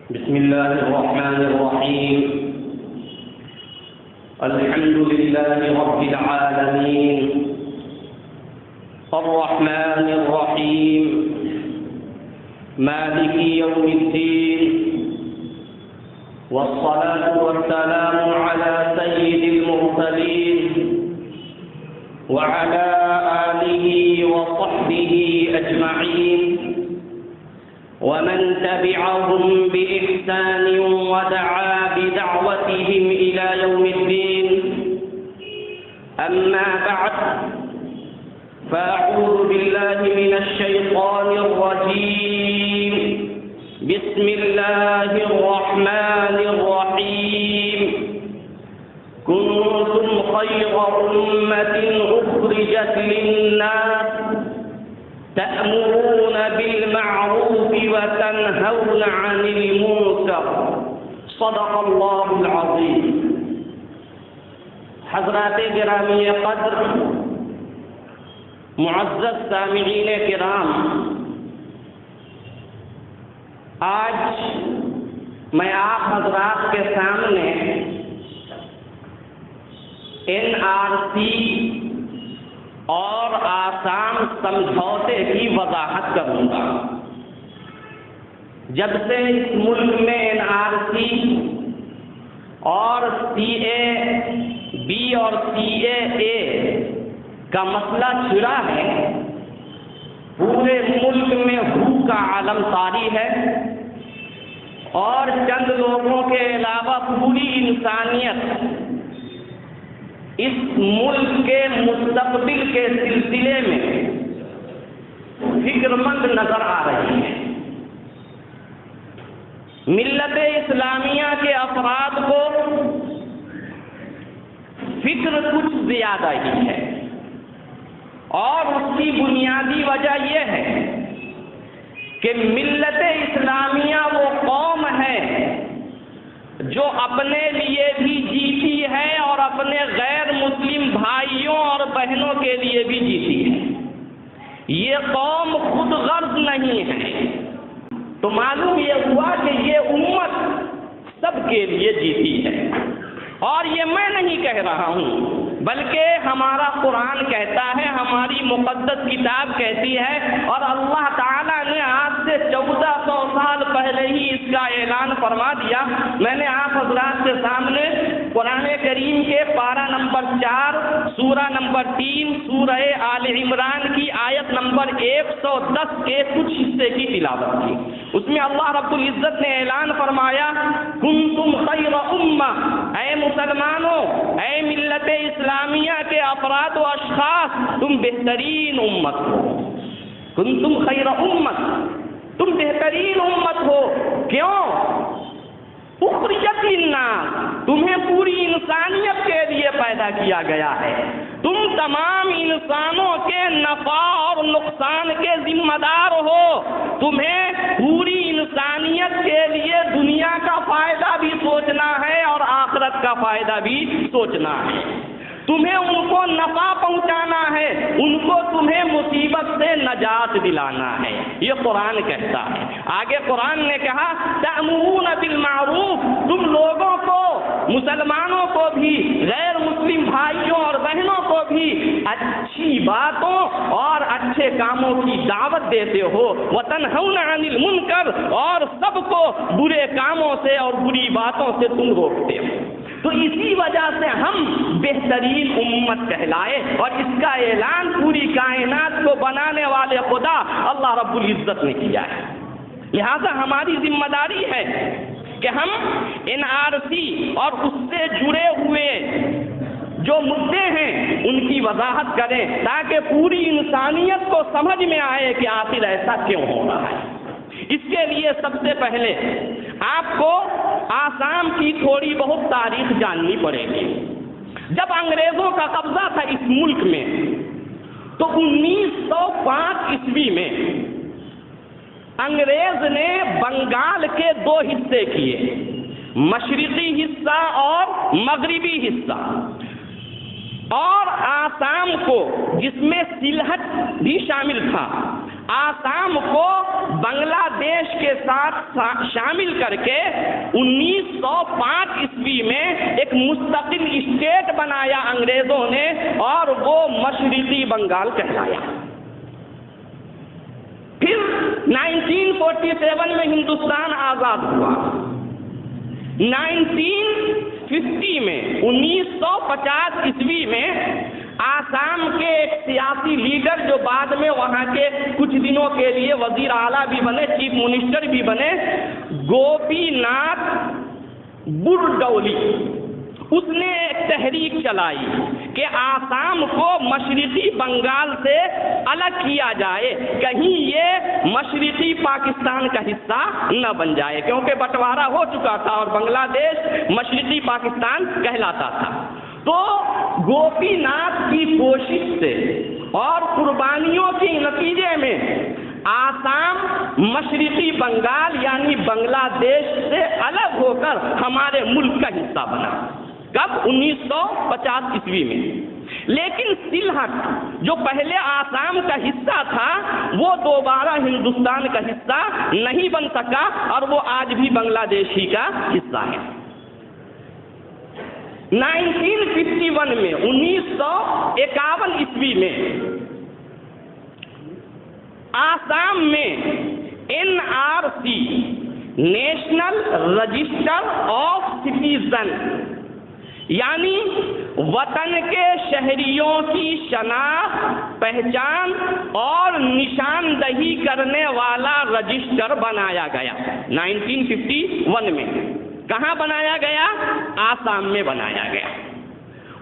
بسم الله الرحمن الرحيم. الحمد لله رب العالمين الرحمن الرحيم مالك يوم الدين، والصلاة والسلام على سيد المرسلين وعلى آله وصحبه أجمعين ومن تبعهم بإحسان ودعا بدعوتهم إلى يوم الدين. أما بعد، فأعوذ بالله من الشيطان الرجيم. بسم الله الرحمن الرحيم. كنتم خير أمة أخرجت للناس تأمرون بالمعروف وتنهون عن المنكر. صدق الله العظيم. حضرات گرامی قدر، معزز سامعین کرام، آج میں آپ حضرات کے سامنے NRC اور آسام سمجھوتے کی وضاحت کروں گا. جب سے اس ملک میں NRC اور CAB اور CAA کا مسئلہ چھڑا ہے، پورے ملک میں ہو کا عالم طاری ہے، اور چند لوگوں کے علاوہ پوری انسانیت اس ملک کے مستقبل کے سلسلے میں فکر مند نظر آ رہی ہے. ملت اسلامیہ کے افراد کو فکر کچھ زیادہ ہی ہے، اور اس کی بنیادی وجہ یہ ہے کہ ملت اسلامیہ وہ قوم ہے جو اپنے لیے بھی جیتی ہے اور اپنے غیر مسلم بھائیوں اور بہنوں کے لیے بھی جیتی ہے. یہ قوم خود غرض نہیں ہے. تو معلوم یہ ہوا کہ یہ امت سب کے لیے جیتی ہے. اور یہ میں نہیں کہہ رہا ہوں، بلکہ ہمارا قرآن کہتا ہے، ہماری مقدس کتاب کہتی ہے، اور اللہ تعالیٰ نے آج سے 1400 سال پہلے ہی اس کا اعلان فرما دیا. میں نے آپ حضرات کے سامنے قرآن کریم کے پارہ نمبر 4 سورہ نمبر 3 سورہ آل عمران کی آیت نمبر 110 کے کچھ حصے کی تلاوت کی. اس میں اللہ رب العزت نے اعلان فرمایا، کنتم خیر امہ، اے مسلمانوں، اے ملت اسلامیہ کے افراد و اشخاص، تم بہترین امت ہو. کنتم خیر امت، تم بہترین امت ہو. کیوں؟ اخرجت للناس، تمہیں پوری انسانیت کے لیے پیدا کیا گیا ہے. تم تمام انسانوں کے نفع اور نقصان کے ذمہ دار ہو. تمہیں پوری انسانیت کے لیے دنیا کا فائدہ بھی سوچنا ہے اور آخرت کا فائدہ بھی سوچنا ہے. تمہیں ان کو نفع پہنچانا ہے، ان کو تمہیں مصیبت سے نجات دلانا ہے. یہ قرآن کہتا ہے. آگے قرآن نے کہا، تأمرون بالمعروف، تم لوگوں کو، مسلمانوں کو بھی، غیر مسلم بھائیوں اور بہنوں کو بھی اچھی باتوں اور اچھے کاموں کی دعوت دیتے ہو. وتنہون عن المنکر، اور سب کو برے کاموں سے اور بری باتوں سے تم روکتے ہو. تو اسی وجہ سے ہم بہترین امت کہلائے، اور اس کا اعلان پوری کائنات کو بنانے والے خدا اللہ رب العزت نے کیا ہے. لہذا ہماری ذمہ داری ہے کہ ہم NRC اور اس سے جڑے ہوئے جو مدعے ہیں ان کی وضاحت کریں، تاکہ پوری انسانیت کو سمجھ میں آئے کہ آخر ایسا کیوں ہو رہا ہے. اس کے لیے سب سے پہلے آپ کو آسام کی تھوڑی بہت تاریخ جاننی پڑے گی. جب انگریزوں کا قبضہ تھا اس ملک میں، تو 1905 عیسوی میں انگریز نے بنگال کے 2 حصے کیے، مشرقی حصہ اور مغربی حصہ. اور آسام کو، جس میں سلہٹ بھی شامل تھا، آسام کو بنگلہ دیش کے ساتھ شامل کر کے 1905 عیسوی میں ایک مستقل اسٹیٹ بنایا انگریزوں نے، اور وہ مشرقی بنگال کہلایا۔ پھر 1947 میں ہندوستان آزاد ہوا۔ 1950 میں 1950 عیسوی میں آسام کے ایک سیاسی لیڈر جو بعد میں وہاں کے کچھ دنوں کے لیے وزیر اعلیٰ بھی بنے، چیف منسٹر بھی بنے، گوپی ناتھ برڈولی، اس نے ایک تحریک چلائی کہ آسام کو مشرقی بنگال سے الگ کیا جائے، کہیں یہ مشرقی پاکستان کا حصہ نہ بن جائے، کیونکہ بٹوارا ہو چکا تھا اور بنگلہ دیش مشرقی پاکستان کہلاتا تھا۔ تو گوپی ناتھ کی کوشش سے اور قربانیوں کے نتیجے میں آسام مشرقی بنگال یعنی بنگلہ دیش سے الگ ہو کر ہمارے ملک کا حصہ بنا۔ کب؟ 1950 عیسوی میں۔ لیکن سلہٹ جو پہلے آسام کا حصہ تھا وہ دوبارہ ہندوستان کا حصہ نہیں بن سکا، اور وہ آج بھی بنگلہ دیش ہی کا حصہ ہے۔ 1951 میں 1951 عیسوی میں آسام میں NRC national register of citizen یعنی وطن کے شہریوں کی شناخت، پہچان اور نشاندہی کرنے والا رجسٹر بنایا گیا 1951 میں۔ کہاں بنایا گیا؟ آسام میں بنایا گیا۔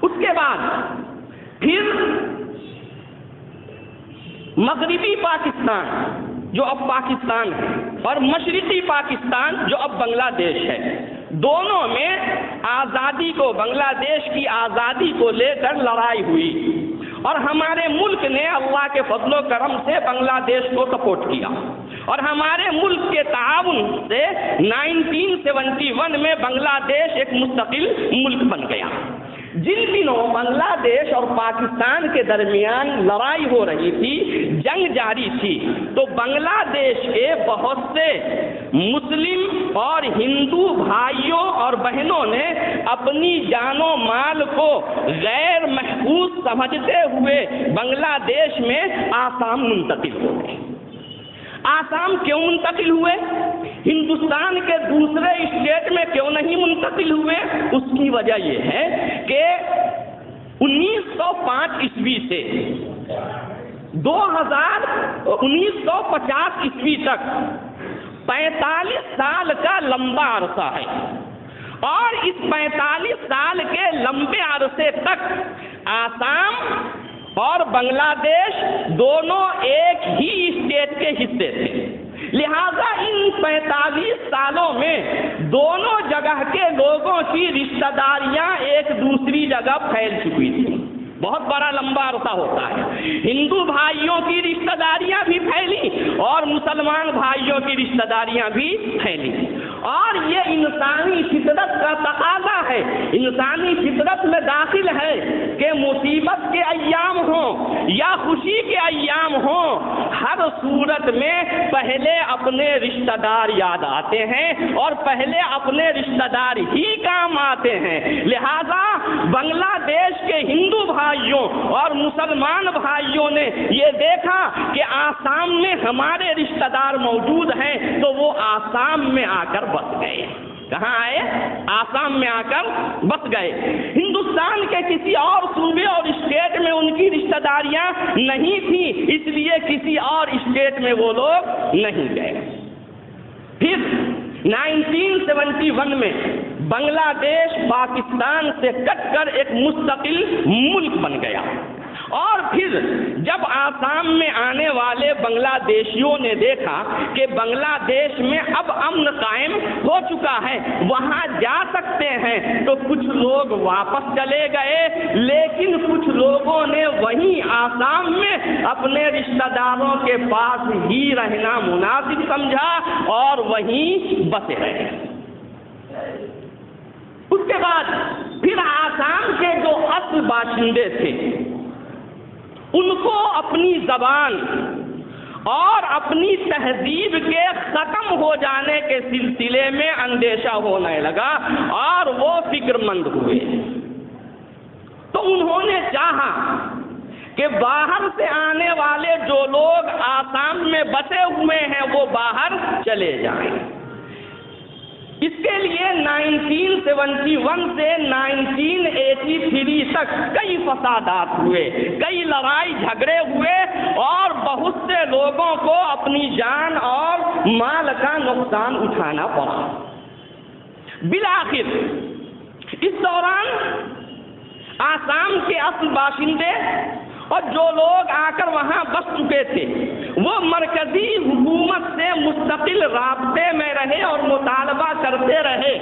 اس کے بعد پھر مغربی پاکستان جو اب پاکستان ہے اور مشرقی پاکستان جو اب بنگلہ دیش ہے، دونوں میں آزادی کو، بنگلہ دیش کی آزادی کو لے کر لڑائی ہوئی، اور ہمارے ملک نے اللہ کے فضل و کرم سے بنگلہ دیش کو سپورٹ کیا، اور ہمارے ملک کے تعاون سے 1971 میں بنگلہ دیش ایک مستقل ملک بن گیا۔ جن دنوں بنگلہ دیش اور پاکستان کے درمیان لڑائی ہو رہی تھی، جنگ جاری تھی، تو بنگلہ دیش کے بہت سے مسلم اور ہندو بھائیوں اور بہنوں نے اپنی جان و مال کو غیر محفوظ سمجھتے ہوئے بنگلہ دیش میں آسام منتقل ہو گئے۔ آسام کیوں منتقل ہوئے؟ ہندوستان کے دوسرے اسٹیٹ میں کیوں نہیں منتقل ہوئے؟ اس کی وجہ یہ ہے کہ 1905 عیسوی سے 1950 عیسوی تک 45 سال کا لمبا عرصہ ہے، اور اس 45 سال کے لمبے عرصے تک آسام اور بنگلہ دیش دونوں ایک ہی اسٹیٹ کے حصے تھے۔ لہذا ان 45 سالوں میں دونوں جگہ کے لوگوں کی رشتہ داریاں ایک دوسری جگہ پھیل چکی تھیں۔ بہت بڑا لمبا عرصہ ہوتا ہے۔ ہندو بھائیوں کی رشتہ داریاں بھی پھیلی اور مسلمان بھائیوں کی رشتہ داریاں بھی پھیلی، اور یہ انسانی فطرت کا تقاضا ہے، انسانی فطرت میں داخل ہے کہ مصیبت کے ایام ہوں یا خوشی کے ایام ہوں، ہر صورت میں پہلے اپنے رشتہ دار یاد آتے ہیں اور پہلے اپنے رشتہ دار ہی کام آتے ہیں۔ لہذا بنگلہ دیش کے ہندو بھائیوں اور مسلمان بھائیوں نے یہ دیکھا کہ آسام میں ہمارے رشتہ دار موجود ہیں، تو وہ آسام میں آ کر بس گئے۔ کہاں آئے؟ آسام میں آ کر بس گئے۔ ہندوستان کے کسی اور صوبے اور اسٹیٹ میں ان کی رشتہ داریاں نہیں تھیں، اس لیے کسی اور اسٹیٹ میں وہ لوگ نہیں گئے۔ پھر 1971 میں بنگلہ دیش پاکستان سے کٹ کر ایک مستقل ملک بن گیا، اور پھر جب آسام میں آنے والے بنگلہ دیشیوں نے دیکھا کہ بنگلہ دیش میں اب امن قائم ہو چکا ہے، وہاں جا سکتے ہیں، تو کچھ لوگ واپس چلے گئے، لیکن کچھ لوگوں نے وہیں آسام میں اپنے رشتہ داروں کے پاس ہی رہنا مناسب سمجھا اور وہیں بسے رہے۔ اس کے بعد پھر آسام کے جو اصل باشندے تھے ان کو اپنی زبان اور اپنی تہذیب کے ختم ہو جانے کے سلسلے میں اندیشہ ہونے لگا اور وہ فکر مند ہوئے. تو انہوں نے چاہا کہ باہر سے آنے والے جو لوگ آسام میں بسے ہوئے ہیں وہ باہر چلے جائیں. اس کے لیے 1971 سے 1983 تک کئی فسادات ہوئے, کئی لڑائی جھگڑے ہوئے اور بہت سے لوگوں کو اپنی جان اور مال کا نقصان اٹھانا پڑا. بالآخر اس دوران آسام کے اصل باشندے اور جو لوگ آ کر وہاں بس چکے تھے وہ مرکزی حکومت سے مستقل رابطے میں رہے اور مطالبہ کرتے رہے.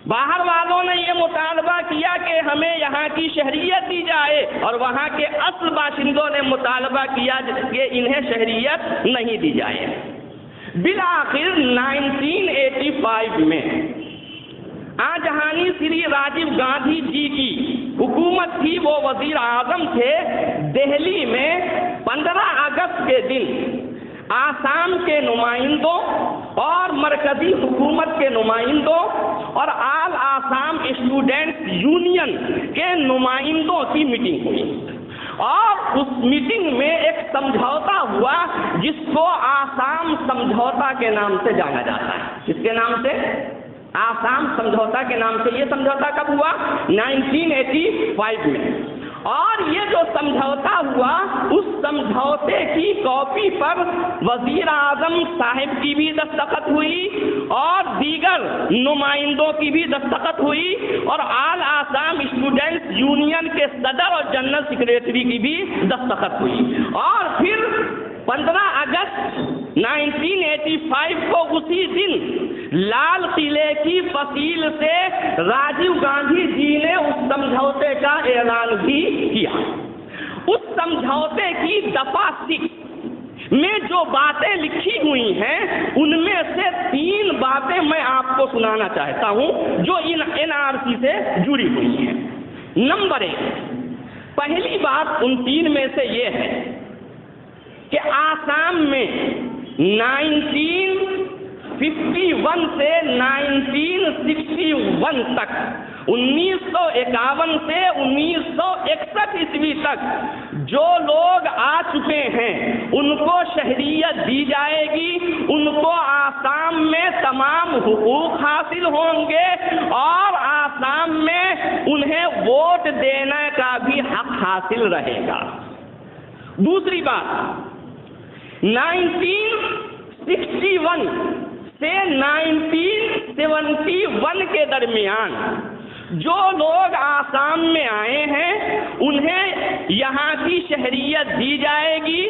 باہر والوں نے یہ مطالبہ کیا کہ ہمیں یہاں کی شہریت دی جائے اور وہاں کے اصل باشندوں نے مطالبہ کیا کہ انہیں شہریت نہیں دی جائے. بالآخر 1985 میں جہانی سری راجیو گاندھی جی کی حکومت تھی, وہ وزیر اعظم تھے. دہلی میں 15 اگست کے دن آسام کے نمائندوں اور مرکزی حکومت کے نمائندوں اور آل آسام اسٹوڈنٹس یونین کے نمائندوں کی میٹنگ ہوئی اور اس میٹنگ میں ایک سمجھوتا ہوا جس کو آسام سمجھوتا کے نام سے جانا جاتا ہے. کس کے نام سے؟ آسام سمجھوتا کے نام سے. یہ سمجھوتا کب ہوا؟ 1985 میں. اور یہ جو سمجھوتا ہوا اس سمجھوتے کی کاپی پر وزیر اعظم صاحب کی بھی دستخط ہوئی اور دیگر نمائندوں کی بھی دستخط ہوئی اور آل آسام اسٹوڈنٹس یونین کے صدر اور جنرل سیکریٹری کی بھی دستخط ہوئی. اور پھر 15 اگست 1985 کو اسی دن لال قلعے کی فصیل سے راجیو گاندھی جی نے اس سمجھوتے کا اعلان بھی کیا. اس سمجھوتے کی دفعہ 6 میں جو باتیں لکھی ہوئی ہیں ان میں سے 3 باتیں میں آپ کو سنانا چاہتا ہوں جو ان NRC سے جڑی ہوئی ہیں. نمبر 1, پہلی بات ان 3 میں سے یہ ہے کہ آسام میں 1951 سے 1961 تک 1951 سے 1961 عیسوی تک جو لوگ آ چکے ہیں ان کو شہریت دی جائے گی, ان کو آسام میں تمام حقوق حاصل ہوں گے اور آسام میں انہیں ووٹ دینے کا بھی حق حاصل رہے گا. دوسری بات, 1961 سے 1971 کے درمیان جو لوگ آسام میں آئے ہیں انہیں یہاں کی شہریت دی جائے گی,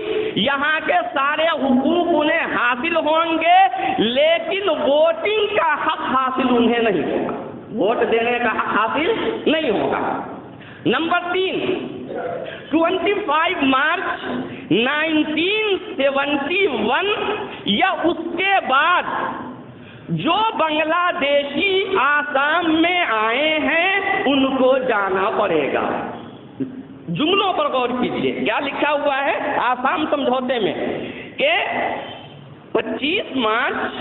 یہاں کے سارے حقوق انہیں حاصل ہوں گے, لیکن ووٹنگ کا حق حاصل انہیں نہیں ہوگا, ووٹ دینے کا حق حاصل نہیں ہوگا. نمبر 3, 25 مارچ 1971 یا اس کے بعد جو بنگلہ دیشی آسام میں آئے ہیں ان کو جانا پڑے گا. جملوں پر غور کیجیے, کیا لکھا ہوا ہے آسام سمجھوتے میں کہ 25 مارچ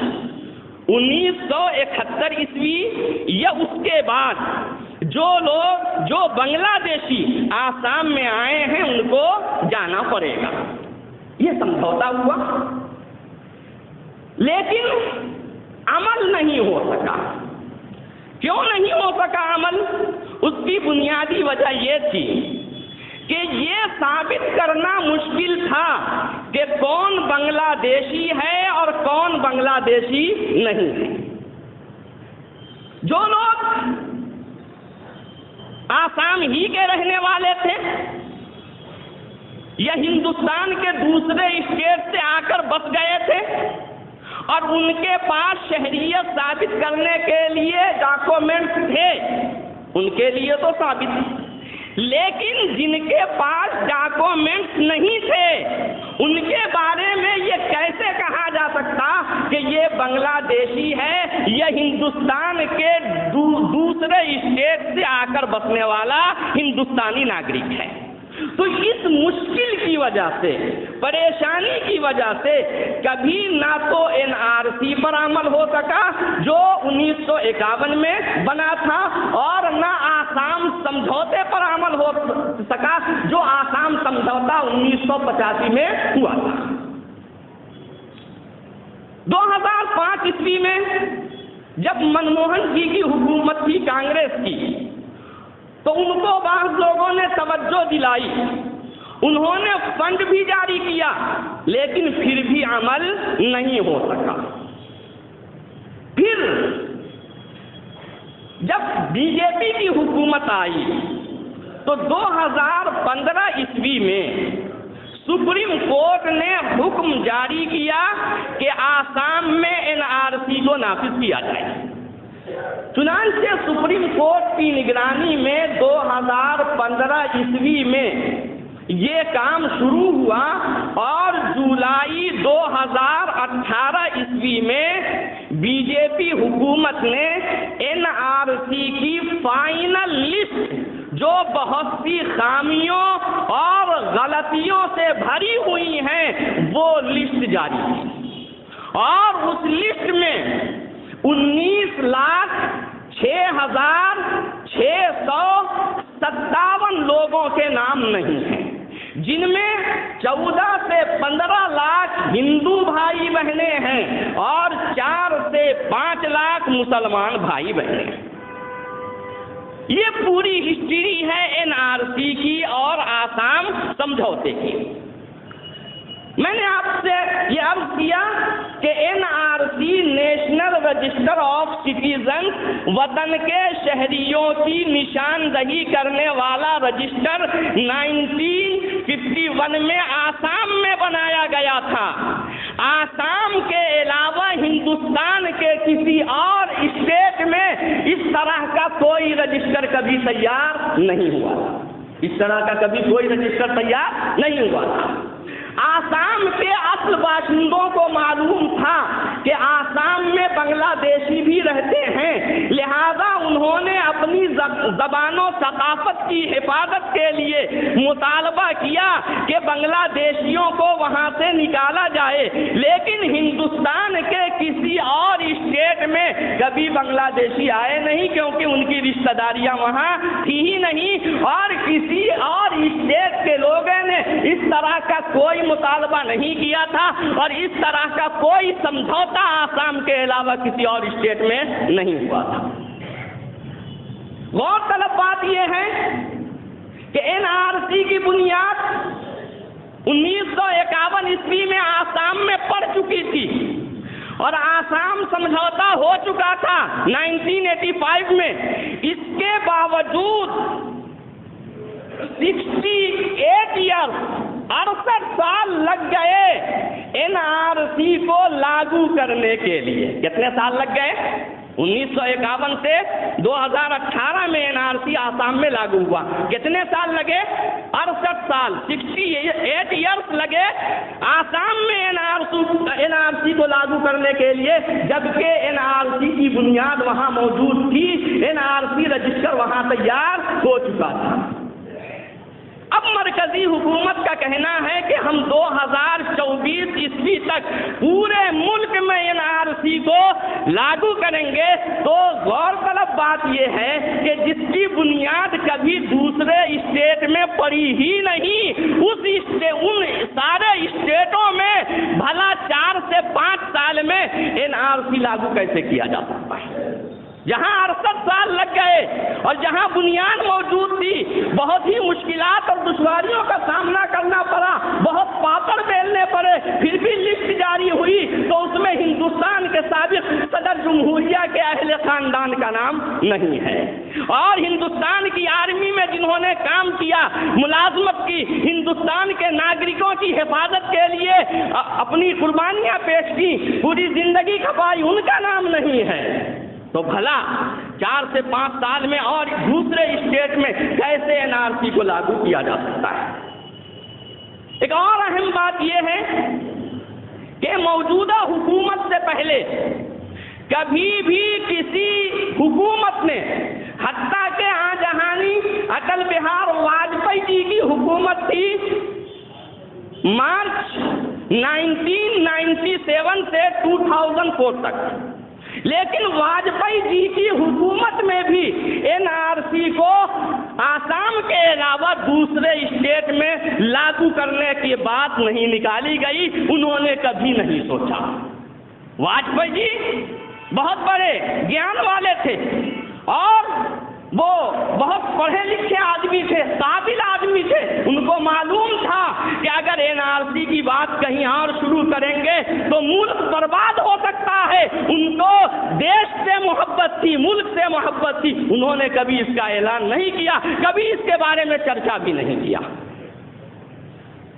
1971 عیسوی یا اس کے بعد جو لوگ جو بنگلہ دیشی آسام میں آئے ہیں ان کو جانا پڑے گا. یہ سمجھوتا ہوا, لیکن عمل نہیں ہو سکا. کیوں نہیں ہو سکا عمل؟ اس کی بنیادی وجہ یہ تھی کہ یہ ثابت کرنا مشکل تھا کہ کون بنگلہ دیشی ہے اور کون بنگلہ دیشی نہیں ہے. جو لوگ آسام ہی کے رہنے والے تھے یا ہندوستان کے دوسرے اسٹیٹ سے آ کر بس گئے تھے اور ان کے پاس شہریت ثابت کرنے کے لیے ڈاکومنٹس تھے, ان کے لیے تو ثابت, لیکن جن کے پاس ڈاکومنٹس نہیں تھے ان کے بارے میں یہ کیسے کہا جا سکتا کہ یہ بنگلہ دیشی ہے یا ہندوستان کے دوسرے اسٹیٹ سے آ کر بسنے والا ہندوستانی ناگرک ہے. تو اس مشکل کی وجہ سے پریشانی کی وجہ سے کبھی نہ تو NRC پر عمل ہو سکا جو 1951 میں بنا تھا، اور نہ آسام سمجھوتے پر عمل ہو سکا جو آسام سمجھوتا 1985 میں ہوا تھا۔ 2005 عیسوی میں جب منموہن جی کی حکومت تھی کانگریس کی، تو ان کو بعض لوگوں نے توجہ دلائی، انہوں نے فنڈ بھی جاری کیا، لیکن پھر بھی عمل نہیں ہو سکا۔ پھر جب BJP کی حکومت آئی تو 2015 عیسوی میں سپریم کورٹ نے حکم جاری کیا کہ آسام میں NRC کو نافذ کیا جائے۔ چنانچہ سپریم کورٹ کی نگرانی میں 2015 عیسوی میں یہ کام شروع ہوا، اور جولائی 2018 عیسوی میں BJP حکومت نے NRC کی فائنل لسٹ، جو بہت سی خامیوں اور غلطیوں سے بھری ہوئی ہیں، وہ لسٹ جاری کی، اور اس لسٹ میں 19,06,657 لوگوں کے نام نہیں ہیں، جن میں 14 سے 15 لاکھ ہندو بھائی بہنیں ہیں اور 4 سے 5 لاکھ مسلمان بھائی بہنیں ہیں۔ یہ پوری ہسٹری ہے NRC کی اور آسام سمجھوتے کی۔ میں نے آپ سے یہ عرض کیا کہ NRC national register of citizen, وطن کے شہریوں کی نشاندہی کرنے والا رجسٹر 1951 میں آسام میں بنایا گیا تھا۔ آسام کے علاوہ ہندوستان کے کسی اور اسٹیٹ میں اس طرح کا کوئی رجسٹر کبھی تیار نہیں ہوا تھا، اس طرح کا کبھی کوئی رجسٹر تیار نہیں ہوا تھا۔ آسام کے اصل باشندوں کو معلوم تھا کہ آسام میں بنگلہ دیشی بھی رہتے ہیں، لہذا انہوں نے اپنی زبان و ثقافت کی حفاظت کے لیے مطالبہ کیا کہ بنگلہ دیشیوں کو وہاں سے نکالا جائے، لیکن ہندوستان کے کسی اور اسٹیٹ میں کبھی بنگلہ دیشی آئے نہیں، کیونکہ ان کی رشتہ داریاں وہاں تھی ہی نہیں، اور کسی اور اسٹیٹ کے لوگوں نے اس طرح کا کوئی مطالبہ نہیں کیا تھا، اور اس طرح کا کوئی سمجھوتا آسام کے علاوہ کسی اور اسٹیٹ میں نہیں ہوا تھا۔ غور طلب بات یہ ہے کہ NRC کی بنیاد 1951 عیسوی میں آسام میں پڑ چکی تھی، اور آسام سمجھوتا ہو چکا تھا 1985 میں۔ اس کے باوجود 68 ایئر 68 سال لگ گئے NRC کو لاگو کرنے کے لیے۔ کتنے سال لگ گئے؟ 1951 سے 2018 میں NRC آسام میں لاگو ہوا۔ کتنے سال لگے؟ 68 سال، 68 ایئرس لگے آسام میں NRC کو لاگو کرنے کے لیے، جبکہ NRC کی بنیاد وہاں موجود تھی، NRC رجسٹر وہاں تیار ہو چکا تھا۔ اب مرکزی حکومت کا کہنا ہے کہ ہم 2024 عیسوی تک پورے ملک میں NRC کو لاگو کریں گے، تو غور طلب بات یہ ہے کہ جس کی بنیاد کبھی دوسرے اسٹیٹ میں پڑی ہی نہیں، ان سارے اسٹیٹوں میں بھلا 4 سے 5 سال میں NRC لاگو کیسے کیا جا سکتا ہے؟ جہاں 68 سال لگ گئے اور جہاں بنیاد موجود تھی، بہت ہی مشکلات اور دشواریوں کا سامنا کرنا پڑا، بہت پاپڑ بیلنے پڑے، پھر بھی لسٹ جاری ہوئی تو اس میں ہندوستان کے سابق صدر جمہوریہ کے اہل خاندان کا نام نہیں ہے، اور ہندوستان کی آرمی میں جنہوں نے کام کیا، ملازمت کی، ہندوستان کے ناگرکوں کی حفاظت کے لیے اپنی قربانیاں پیش کی، پوری زندگی کھپائی، ان کا نام نہیں ہے، تو بھلا 4 سے 5 سال میں اور دوسرے اسٹیٹ میں کیسے NRC کو لاگو کیا جا سکتا ہے؟ ایک اور اہم بات یہ ہے کہ موجودہ حکومت سے پہلے کبھی بھی کسی حکومت نے، حتیٰ کہ جہانی اٹل بہار واجپئی جی کی حکومت تھی، مارچ 1997 سے 2004 تک، لیکن واجپئی جی کی حکومت میں بھی NRC کو آسام کے علاوہ دوسرے اسٹیٹ میں لاگو کرنے کی بات نہیں نکالی گئی، انہوں نے کبھی نہیں سوچا۔ واجپئی جی بہت بڑے گیان والے تھے اور وہ بہت پڑھے لکھے آدمی تھے، قابل آدمی تھے، ان کو معلوم تھا کہ اگر NRC کی بات کہیں اور شروع کریں گے تو ملک برباد ہو سکتا ہے۔ ان کو دیش سے محبت تھی، ملک سے محبت تھی، انہوں نے کبھی اس کا اعلان نہیں کیا، کبھی اس کے بارے میں چرچا بھی نہیں کیا۔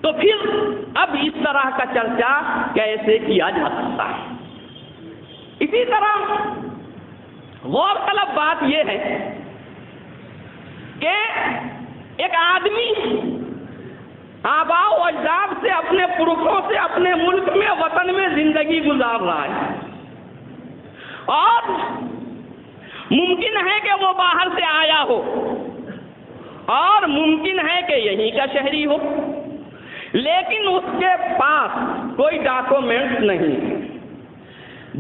تو پھر اب اس طرح کا چرچا کیسے کیا جا سکتا ہے؟ اسی طرح غور طلب بات یہ ہے کہ ایک آدمی آباء و اجداد سے، اپنے پرکھوں سے اپنے ملک میں، وطن میں زندگی گزار رہا ہے اور ممکن ہے کہ وہ باہر سے آیا ہو اور ممکن ہے کہ یہیں کا شہری ہو، لیکن اس کے پاس کوئی ڈاکومنٹ نہیں،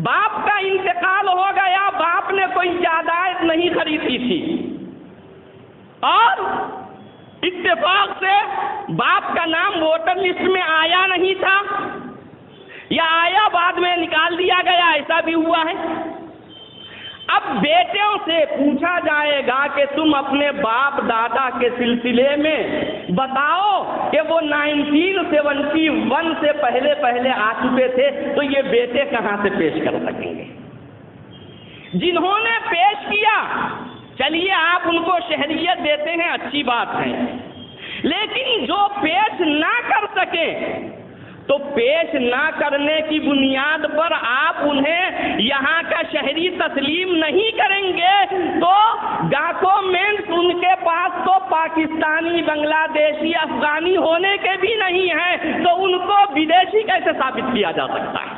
باپ کا انتقال ہو گیا، باپ نے کوئی جائیداد نہیں خریدی تھی اور اتفاق سے باپ کا نام ووٹر لسٹ میں آیا نہیں تھا یا آیا بعد میں نکال دیا گیا، ایسا بھی ہوا ہے۔ اب بیٹوں سے پوچھا جائے گا کہ تم اپنے باپ دادا کے سلسلے میں بتاؤ کہ وہ 1971 سے پہلے آ چکے تھے، تو یہ بیٹے کہاں سے پیش کر سکیں گے؟ جنہوں نے پیش کیا، چلیے آپ ان کو شہریت دیتے ہیں، اچھی بات ہے، لیکن جو پیش نہ کر سکے تو پیش نہ کرنے کی بنیاد پر آپ انہیں یہاں کا شہری تسلیم نہیں کریں گے تو ڈاکومنٹس ان کے پاس تو پاکستانی، بنگلہ دیشی، افغانی ہونے کے بھی نہیں ہیں، تو ان کو ودیشی کیسے ثابت کیا جا سکتا ہے؟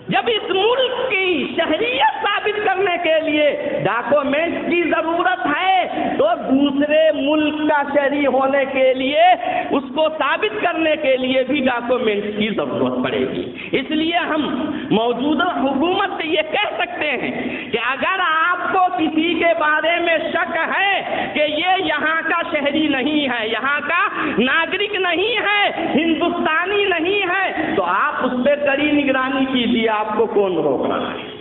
جب اس ملک کی شہریت ثابت کرنے کے لیے ڈاکومنٹ کی ضرورت ہے تو دوسرے ملک کا شہری ہونے کے لیے اس کو ثابت کرنے کے لیے بھی ڈاکومنٹ کی ضرورت پڑے گی۔ اس لیے ہم موجودہ حکومت سے یہ کہہ سکتے ہیں کہ اگر آپ کو کسی کے بارے میں شک ہے کہ یہ یہاں کا شہری نہیں ہے، یہاں کا ناگرک نہیں ہے، ہندوستانی نہیں ہے، تو آپ اس پہ کڑی نگرانی کیجیے، آپ کو کون روک رہا ہے؟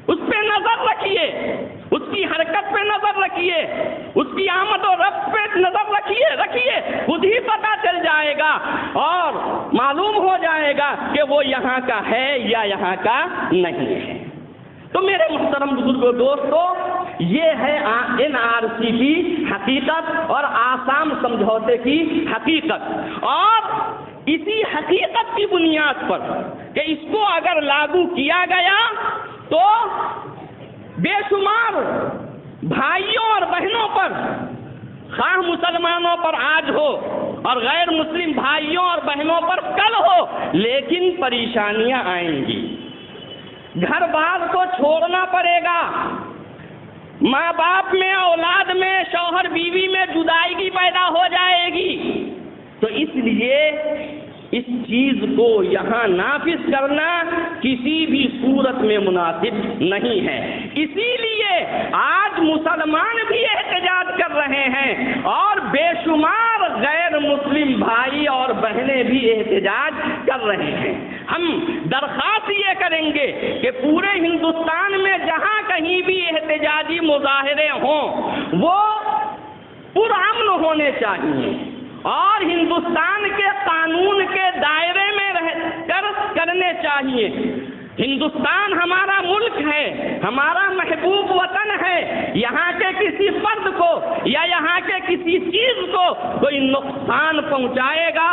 اس پہ نظر رکھیے، اس کی حرکت پہ نظر رکھیے، اس کی آمد و رفت پہ نظر رکھیے، خود ہی پتہ چل جائے گا اور معلوم ہو جائے گا کہ وہ یہاں کا ہے یا یہاں کا نہیں ہے۔ تو میرے محترم بزرگوں، دوستو، یہ ہے NRC کی حقیقت اور آسام سمجھوتے کی حقیقت، اور اسی حقیقت کی بنیاد پر کہ اس کو اگر لاگو کیا گیا تو بے شمار بھائیوں اور بہنوں پر، خواہ مسلمانوں پر آج ہو اور غیر مسلم بھائیوں اور بہنوں پر کل ہو، لیکن پریشانیاں آئیں گی، گھر بار کو چھوڑنا پڑے گا، ماں باپ میں، اولاد میں، شوہر بیوی میں جدائی پیدا ہو جائے گی۔ تو اس لیے اس چیز کو یہاں نافذ کرنا کسی بھی صورت میں مناسب نہیں ہے۔ اسی لیے آج مسلمان بھی احتجاج کر رہے ہیں اور بے شمار غیر مسلم بھائی اور بہنیں بھی احتجاج کر رہے ہیں۔ ہم درخواست یہ کریں گے کہ پورے ہندوستان میں جہاں کہیں بھی احتجاجی مظاہرے ہوں وہ پرامن ہونے چاہیے اور ہندوستان کے قانون کے دائرے میں رہ کر کرنے چاہیے۔ ہندوستان ہمارا ملک ہے، ہمارا محبوب وطن ہے، یہاں کے کسی فرد کو یا یہاں کے کسی چیز کو کوئی نقصان پہنچائے گا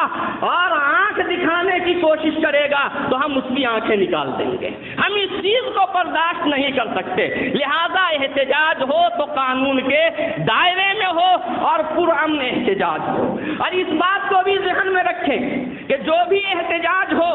اور آنکھ دکھانے کی کوشش کرے گا تو ہم اس کی آنکھیں نکال دیں گے، ہم اس چیز کو برداشت نہیں کر سکتے۔ لہذا احتجاج ہو تو قانون کے دائرے میں ہو اور پرامن احتجاج ہو، اور اس بات کو بھی ذہن میں رکھیں کہ جو بھی احتجاج ہو،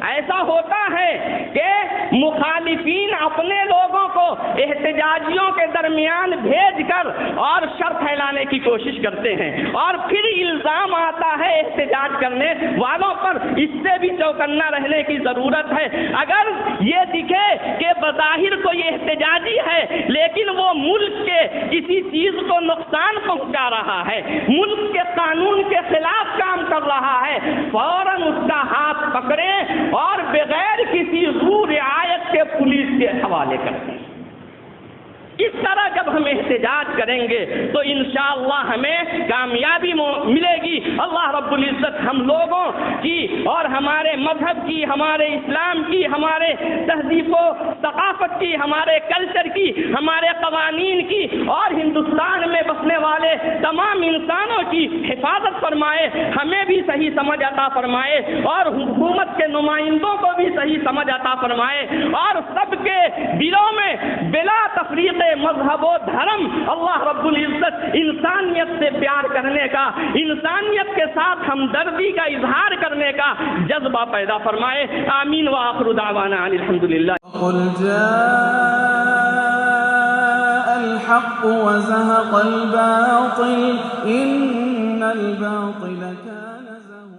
ایسا ہوتا ہے کہ مخالفین اپنے لوگوں کو کو احتجاجیوں کے درمیان بھیج کر اور شر پھیلانے کی کوشش کرتے ہیں، اور پھر الزام آتا ہے احتجاج کرنے والوں پر۔ اس سے بھی چوکنا رہنے کی ضرورت ہے۔ اگر یہ دکھے کہ بظاہر کوئی احتجاجی ہے لیکن وہ ملک کے کسی چیز کو نقصان پہنچا رہا ہے، ملک کے قانون کے خلاف کام کر رہا ہے، فوراً اس کا ہاتھ پکڑیں اور بغیر کسی ضرور رعایت کے پولیس کے حوالے کریں۔ اس طرح جب ہم احتجاج کریں گے تو انشاءاللہ ہمیں کامیابی ملے گی۔ اللہ رب العزت ہم لوگوں کی اور ہمارے مذہب کی، ہمارے اسلام کی، ہمارے تہذیب و ثقافت کی، ہمارے کلچر کی، ہمارے قوانین کی اور ہندوستان میں بسنے والے تمام انسانوں کی حفاظت فرمائے، ہمیں بھی صحیح سمجھ عطا فرمائے اور حکومت کے نمائندوں کو بھی صحیح سمجھ عطا فرمائے، اور سب کے دلوں میں بلا تفریق مذہب و دھرم اللہ رب العزت انسانیت سے پیار کرنے کا، انسانیت کے ساتھ ہمدردی کا اظہار کرنے کا جذبہ پیدا فرمائے۔ آمین وآخر دعوانا الحمدللہ۔ قل جاء الحق وزهق الباطل إن الباطل كان زهوقا۔